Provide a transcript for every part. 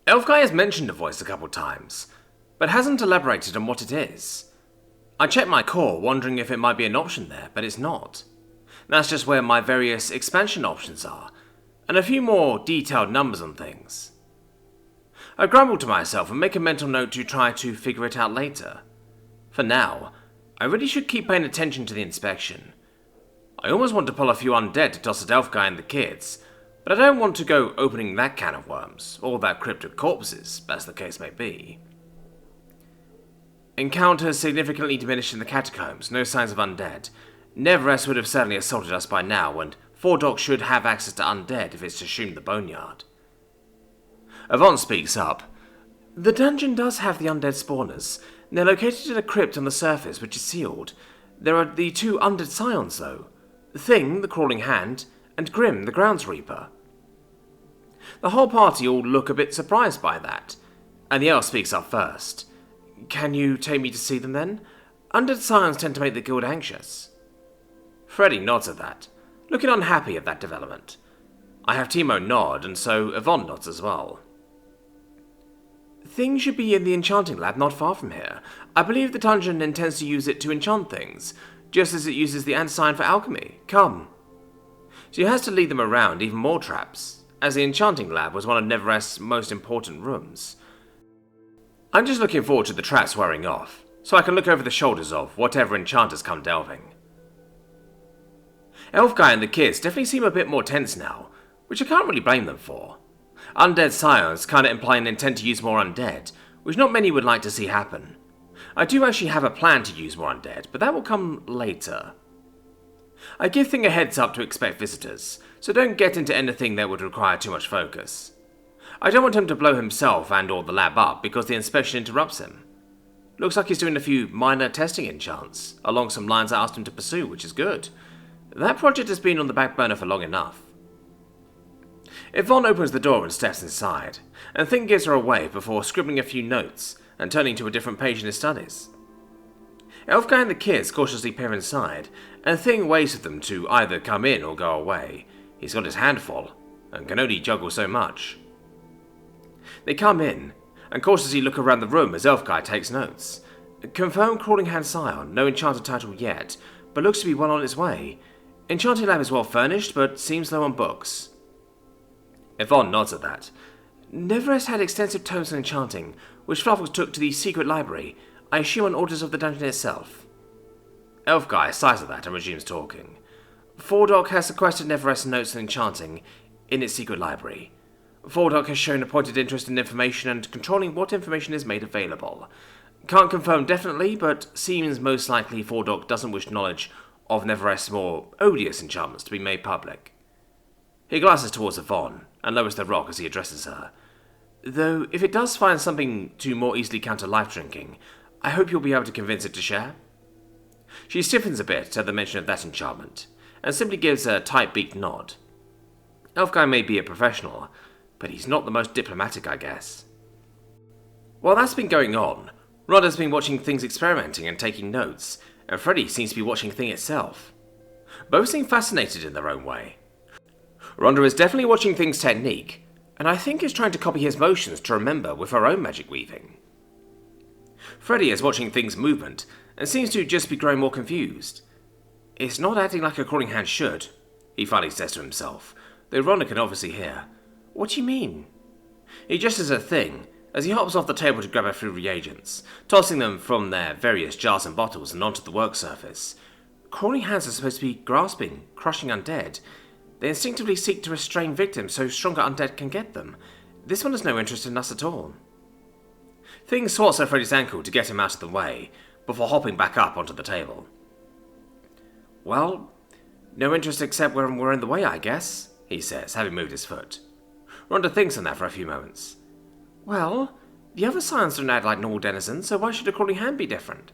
Elf Guy has mentioned a voice a couple times, but hasn't elaborated on what it is. I checked my core, wondering if it might be an option there, but it's not. That's just where my various expansion options are, and a few more detailed numbers on things. I grumble to myself and make a mental note to try to figure it out later. For now, I really should keep paying attention to the inspection. I almost want to pull a few undead to toss at Elf Guy and the kids, but I don't want to go opening that can of worms, or that crypt of corpses, as the case may be. Encounters significantly diminished in the catacombs, no signs of undead. Neverest would have certainly assaulted us by now, and Fordok should have access to undead if it's assumed the boneyard. Yvonne speaks up. The dungeon does have the undead spawners. They're located in a crypt on the surface, which is sealed. There are the 2 undead scions, though. Thing, the crawling hand, and Grim, the grounds reaper. The whole party all look a bit surprised by that, and the elf speaks up first. Can you take me to see them then? Undead scions tend to make the guild anxious. Freddy nods at that, looking unhappy at that development. I have Timo nod, and so Yvonne nods as well. Things should be in the enchanting lab not far from here. I believe the dungeon intends to use it to enchant things, just as it uses the Ansign for alchemy. Come. She has to lead them around even more traps, as the enchanting lab was one of Neverest's most important rooms. I'm just looking forward to the traps wearing off, so I can look over the shoulders of whatever enchanters come delving. Elf Guy and the kids definitely seem a bit more tense now, which I can't really blame them for. Undead scions kinda imply an intent to use more undead, which not many would like to see happen. I do actually have a plan to use more undead, but that will come later. I give Thing a heads up to expect visitors, so don't get into anything that would require too much focus. I don't want him to blow himself and or the lab up because the inspection interrupts him. Looks like he's doing a few minor testing enchants, along some lines I asked him to pursue, which is good. That project has been on the back burner for long enough. Yvonne opens the door and steps inside, and Thing gives her away before scribbling a few notes and turning to a different page in his studies. Elf Guy and the kids cautiously peer inside, and Thing waits for them to either come in or go away. He's got his hand full, and can only juggle so much. They come in, and cautiously look around the room as Elf Guy takes notes. Confirmed crawling hand scion, no enchanted title yet, but looks to be well on its way. Enchanting lab is well furnished, but seems low on books. Yvonne nods at that. Neverest had extensive tomes on enchanting, which Fluffles took to the secret library, I assume on orders of the dungeon itself. Elf Guy sighs at that and resumes talking. Fordok has sequestered Neverest's notes on enchanting in its secret library. Fordok has shown a pointed interest in information and controlling what information is made available. Can't confirm definitely, but seems most likely Fordok doesn't wish knowledge of Neverest's more odious enchantments to be made public. He glances towards Yvonne and lowers the rock as he addresses her. Though, if it does find something to more easily counter life drinking, I hope you'll be able to convince it to share. She stiffens a bit at the mention of that enchantment, and simply gives a tight-beaked nod. Elf Guy may be a professional, but he's not the most diplomatic, I guess. While that's been going on, Rhonda's been watching Things experimenting and taking notes, and Freddy seems to be watching Thing itself. Both seem fascinated in their own way. Rhonda is definitely watching Thing's technique, and I think is trying to copy his motions to remember with her own magic weaving. Freddy is watching Thing's movement, and seems to just be growing more confused. It's not acting like a crawling hand should, he finally says to himself, though Rhonda can obviously hear. What do you mean? He gestures at Thing, as he hops off the table to grab a few reagents, tossing them from their various jars and bottles and onto the work surface. Crawling hands are supposed to be grasping, crushing undead. They instinctively seek to restrain victims so stronger undead can get them. This one has no interest in us at all. Thing swats at Freddy's ankle to get him out of the way, before hopping back up onto the table. Well, no interest except when we're in the way, I guess, he says, having moved his foot. Rhonda thinks on that for a few moments. Well, the other scions don't act like normal denizens, so why should a crawling hand be different?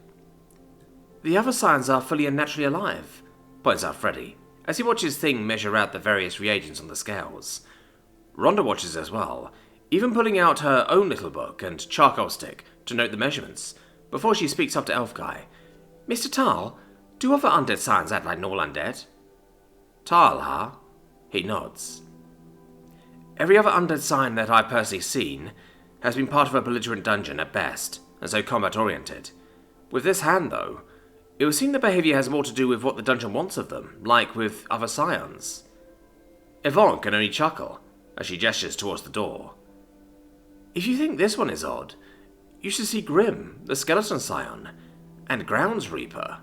The other scions are fully and naturally alive, points out Freddy, as he watches Thing measure out the various reagents on the scales. Rhonda watches as well, even pulling out her own little book and charcoal stick to note the measurements, before she speaks up to Elf Guy. Mr. Tal, do other undead scions act like normal undead? Tal, He nods. Every other undead scion that I've personally seen, has been part of a belligerent dungeon at best, and so combat-oriented. With this hand, though, it would seem the behaviour has more to do with what the dungeon wants of them, like with other scions. Yvonne can only chuckle, as she gestures towards the door. If you think this one is odd, you should see Grim, the skeleton scion, and Grounds Reaper.